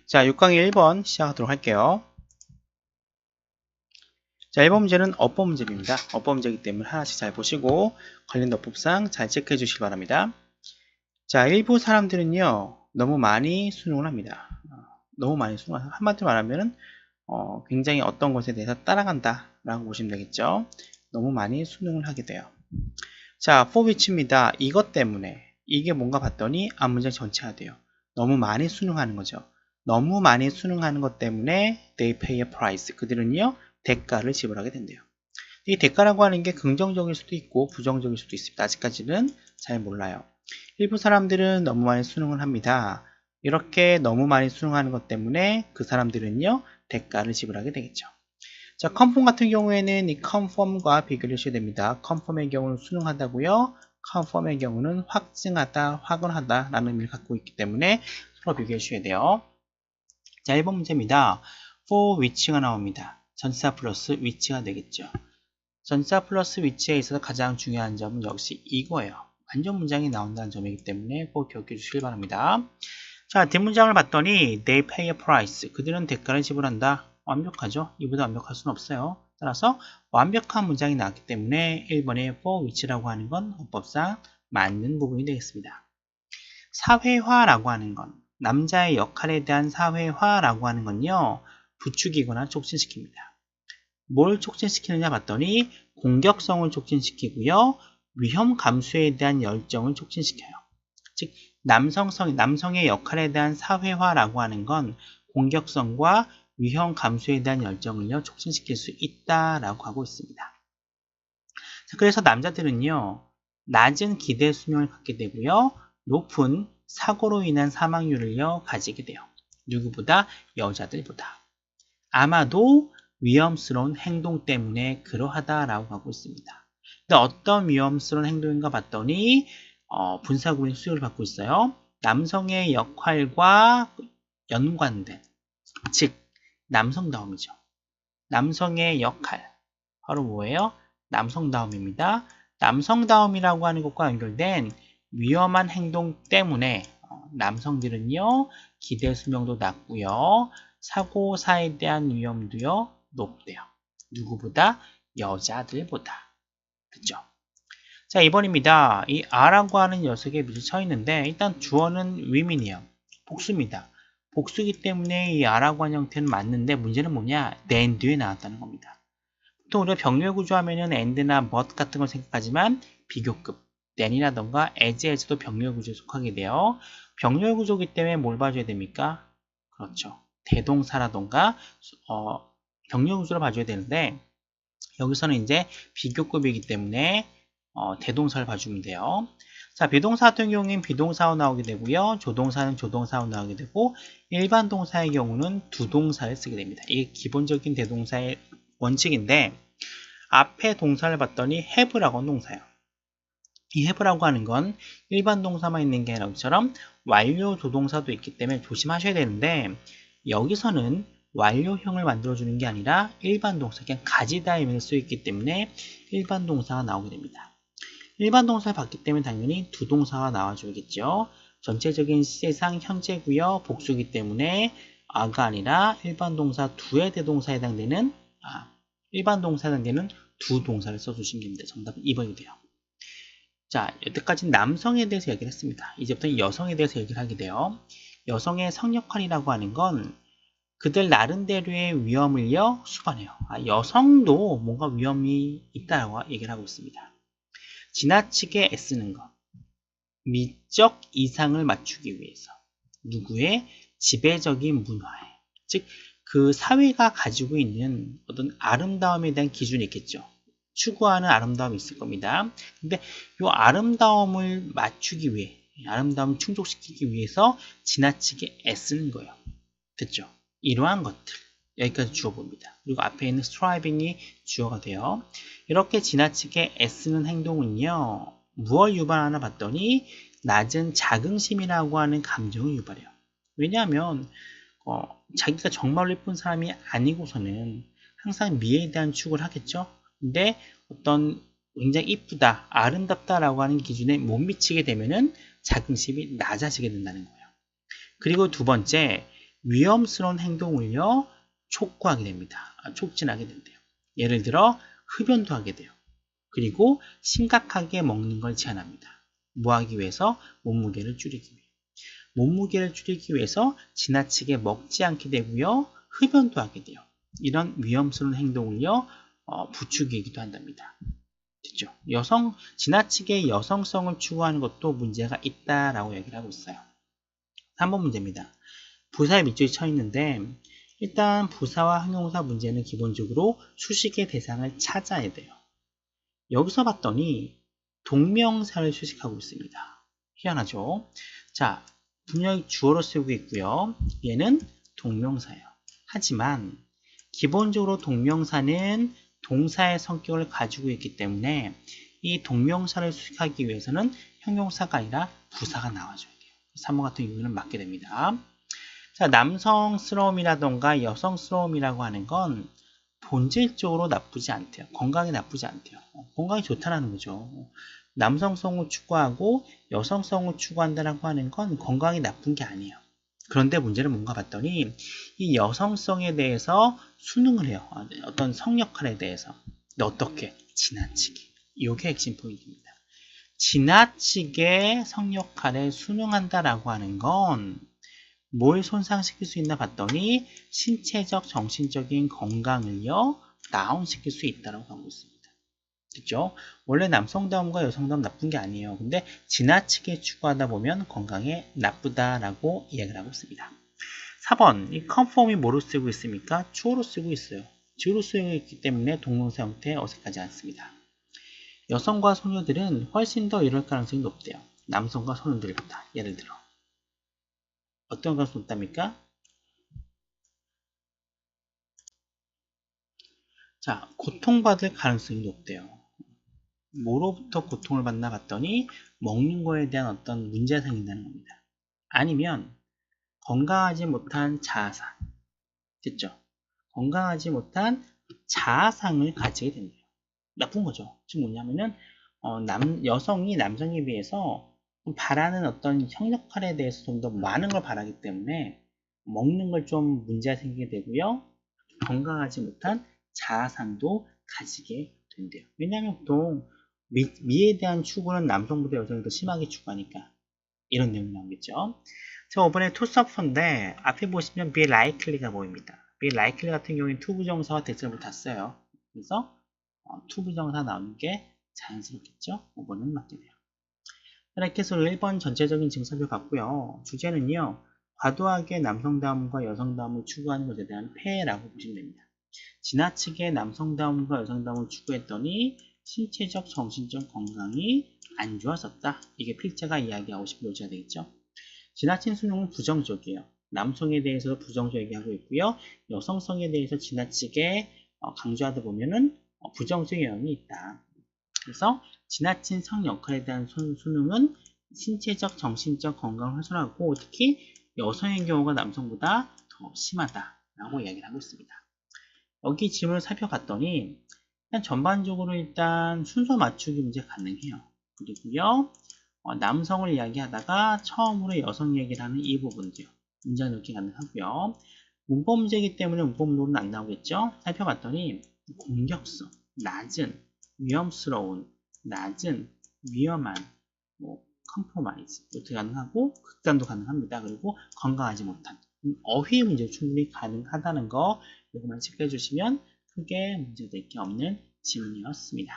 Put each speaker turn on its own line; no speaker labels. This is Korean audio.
자, 6강의 1번 시작하도록 할게요. 자, 1번 문제는 어법 문제입니다. 어법 문제이기 때문에 하나씩 잘 보시고 관련 어법상 잘 체크해 주시기 바랍니다. 자, 일부 사람들은요, 너무 많이 수능을 합니다. 너무 많이 수능을 한마디로 말하면은 굉장히 어떤 것에 대해서 따라간다 라고 보시면 되겠죠. 너무 많이 수능을 하게 돼요. 자, for which입니다. 이것 때문에 이게 뭔가 봤더니 문제 전체가 돼요. 너무 많이 수능하는 거죠. 너무 많이 수능하는 것 때문에 they pay a price. 그들은요, 대가를 지불하게 된대요. 이 대가라고 하는 게 긍정적일 수도 있고 부정적일 수도 있습니다. 아직까지는 잘 몰라요. 일부 사람들은 너무 많이 수능을 합니다. 이렇게 너무 많이 수능하는 것 때문에 그 사람들은요, 대가를 지불하게 되겠죠. 자, 컨펌 같은 경우에는 이 컨펌과 비교를 하셔야 됩니다. 컨펌의 경우는 수능하다고요. 컨펌의 경우는 확증하다, 확언하다 라는 의미를 갖고 있기 때문에 서로 비교해 주셔야 돼요. 자, 1번 문제입니다. for which가 나옵니다. 전치사 플러스 which가 되겠죠. 전치사 플러스 which에 있어서 가장 중요한 점은 역시 이거예요. 완전 문장이 나온다는 점이기 때문에 꼭 기억해 주시길 바랍니다. 자, 뒷문장을 봤더니 they pay a price. 그들은 대가를 지불한다. 완벽하죠? 이보다 완벽할 수는 없어요. 따라서 완벽한 문장이 나왔기 때문에 1번의 for which라고 하는 건 어법상 맞는 부분이 되겠습니다. 사회화라고 하는 건, 남자의 역할에 대한 사회화라고 하는 건요, 부추기거나 촉진시킵니다. 뭘 촉진시키느냐 봤더니 공격성을 촉진시키고요, 위험 감수에 대한 열정을 촉진시켜요. 즉 남성의 역할에 대한 사회화라고 하는 건 공격성과 위험 감수에 대한 열정을요, 촉진시킬 수 있다라고 하고 있습니다. 자, 그래서 남자들은요, 낮은 기대 수명을 갖게 되고요, 높은 사고로 인한 사망률을요, 가지게 돼요. 누구보다? 여자들보다. 아마도 위험스러운 행동 때문에 그러하다라고 하고 있습니다. 근데 어떤 위험스러운 행동인가 봤더니 분사구문의 수요를 받고 있어요. 남성의 역할과 연관된, 즉 남성다움이죠. 남성의 역할, 바로 뭐예요? 남성다움입니다. 남성다움이라고 하는 것과 연결된 위험한 행동 때문에 남성들은요, 기대 수명도 낮고요, 사고사에 대한 위험도요, 높대요. 누구보다? 여자들보다. 그죠? 자, 2번입니다. 이 R라고 하는 녀석에 밑에 쳐 있는데, 일단 주어는 women이에요. 복수입니다. 복수기 때문에 이 R라고 하는 형태는 맞는데, 문제는 뭐냐? then 뒤에 나왔다는 겁니다. 보통 우리가 병렬 구조하면은 and나 but 같은 걸 생각하지만, 비교급, then이라던가 as도 병렬 구조에 속하게 돼요. 병렬 구조기 때문에 뭘 봐줘야 됩니까? 그렇죠. 대동사라던가, 병렬 구조를 봐줘야 되는데, 여기서는 이제 비교급이기 때문에 대동사를 봐주면 돼요. 자, 비동사 같은 경우는 비동사로 나오게 되고요. 조동사는 조동사로 나오게 되고, 일반 동사의 경우는 두동사를 쓰게 됩니다. 이게 기본적인 대동사의 원칙인데, 앞에 동사를 봤더니 have라고 하는 동사예요. 이 have라고 하는 건 일반 동사만 있는 게 아니라 처럼 완료 조동사도 있기 때문에 조심하셔야 되는데, 여기서는 완료형을 만들어주는 게 아니라 일반 동사, 그냥 가지다의 의미를 쓰였기 때문에 일반 동사가 나오게 됩니다. 일반 동사를 봤기 때문에 당연히 두 동사가 나와줘야겠죠. 전체적인 시제상 현재고요, 복수기 때문에 아가 아니라 일반 동사 두의 대동사에 해당되는 일반 동사에 해당되는 두 동사를 써주시면 됩니다. 정답은 2번이 돼요. 자, 여태까지 남성에 대해서 얘기를 했습니다. 이제부터 여성에 대해서 얘기를 하게 돼요. 여성의 성역할이라고 하는 건 그들 나름대로의 위험을요, 수반해요. 여성도 뭔가 위험이 있다고 얘기를 하고 있습니다. 지나치게 애쓰는 것. 미적 이상을 맞추기 위해서. 누구의? 지배적인 문화에. 즉, 그 사회가 가지고 있는 어떤 아름다움에 대한 기준이 있겠죠. 추구하는 아름다움이 있을 겁니다. 근데 이 아름다움을 맞추기 위해, 아름다움을 충족시키기 위해서 지나치게 애쓰는 거예요. 됐죠? 이러한 것들. 여기까지 주어 봅니다. 그리고 앞에 있는 striving이 주어가 돼요. 이렇게 지나치게 애쓰는 행동은요, 무엇을 유발하나 봤더니 낮은 자긍심이라고 하는 감정을 유발해요. 왜냐하면 자기가 정말로 예쁜 사람이 아니고서는 항상 미에 대한 추구를 하겠죠. 근데 어떤 굉장히 이쁘다, 아름답다라고 하는 기준에 못 미치게 되면은 자긍심이 낮아지게 된다는 거예요. 그리고 두 번째, 위험스러운 행동을요, 촉구하게 됩니다. 촉진하게 된대요. 예를 들어 흡연도 하게 돼요. 그리고 심각하게 먹는 걸 제한합니다. 뭐 하기 위해서? 몸무게를 줄이기 위해. 몸무게를 줄이기 위해서 지나치게 먹지 않게 되고요. 흡연도 하게 돼요. 이런 위험스러운 행동을요, 부추기기도 한답니다. 됐죠? 지나치게 여성성을 추구하는 것도 문제가 있다라고 얘기를 하고 있어요. 3번 문제입니다. 부사의 밑줄이 쳐 있는데, 일단 부사와 형용사 문제는 기본적으로 수식의 대상을 찾아야 돼요. 여기서 봤더니 동명사를 수식하고 있습니다. 희한하죠? 자, 분명히 주어로 쓰고 있고요. 얘는 동명사예요. 하지만 기본적으로 동명사는 동사의 성격을 가지고 있기 때문에 이 동명사를 수식하기 위해서는 형용사가 아니라 부사가 나와줘야 돼요. 3번 같은 경우는 맞게 됩니다. 자, 남성스러움이라던가 여성스러움이라고 하는 건 본질적으로 나쁘지 않대요. 건강에 나쁘지 않대요. 건강이 좋다는 거죠. 남성성을 추구하고 여성성을 추구한다고 하는 건 건강이 나쁜 게 아니에요. 그런데 문제는 뭔가 봤더니 이 여성성에 대해서 수능을 해요. 어떤 성 역할에 대해서. 근데 어떻게? 지나치게. 이게 핵심 포인트입니다. 지나치게 성 역할에 수능한다라고 하는 건 뭘 손상시킬 수 있나 봤더니 신체적, 정신적인 건강을요, 다운시킬 수 있다고 하고 있습니다. 됐죠? 원래 남성다움과 여성다움 나쁜 게 아니에요. 근데 지나치게 추구하다 보면 건강에 나쁘다라고 이야기를 하고 있습니다. 4번, 이 conform이 뭐로 쓰고 있습니까? 주어로 쓰고 있어요. 주어로 쓰고 있기 때문에 동명사 형태 어색하지 않습니다. 여성과 소녀들은 훨씬 더 이럴 가능성이 높대요. 남성과 소녀들보다. 예를 들어 어떤 가능성이 높답니까? 자, 고통받을 가능성이 높대요. 뭐로부터 고통을 받나 봤더니 먹는 거에 대한 어떤 문제가 생긴다는 겁니다. 아니면 건강하지 못한 자아상. 됐죠? 건강하지 못한 자아상을 가지게 된대요. 나쁜 거죠. 즉 뭐냐면은 여성이 남성에 비해서 바라는 어떤 성 역할에 대해서 좀 더 많은 걸 바라기 때문에 먹는 걸 좀 문제가 생기게 되고요. 건강하지 못한 자아상도 가지게 된대요. 왜냐하면 보통 미에 대한 추구는 남성보다 여성이 더 심하게 추구하니까 이런 내용이 나오겠죠. 자, 이번에 투서프인데 앞에 보시면 be likely가 보입니다. be likely 같은 경우에는 투부정사와 대절을 다 써요. 그래서 투부정사 나오는 게 자연스럽겠죠. 5번은 맞게 돼요. 이렇게 해서 1번 전체적인 지금 살펴봤고요. 주제는요. 과도하게 남성다움과 여성다움을 추구하는 것에 대한 폐해라고 보시면 됩니다. 지나치게 남성다움과 여성다움을 추구했더니 신체적, 정신적 건강이 안 좋아졌다. 이게 필자가 이야기하고 싶은 요지가 되겠죠. 지나친 수능은 부정적이에요. 남성에 대해서 부정적 얘기하고 있고요. 여성성에 대해서 지나치게 강조하다 보면은 부정적인 영향이 있다. 그래서 지나친 성 역할에 대한 수능은 신체적, 정신적 건강을 훼손하고 특히 여성의 경우가 남성보다 더 심하다라고 이야기를 하고 있습니다. 여기 질문을 살펴봤더니 일단 전반적으로 일단 순서 맞추기 문제 가능해요. 그리고요 남성을 이야기하다가 처음으로 여성 얘기를 하는 이 부분도요. 문제 넣기 가능하고요. 문법 문제이기 때문에 문법으로는 안 나오겠죠. 살펴봤더니 공격성, 낮은, 위험스러운, 낮은, 위험한, 컴프로마이즈 이렇게 가능하고 극단도 가능합니다. 그리고 건강하지 못한 어휘 문제 충분히 가능하다는 거 이것만 체크해 주시면 크게 문제될 게 없는 질문이었습니다.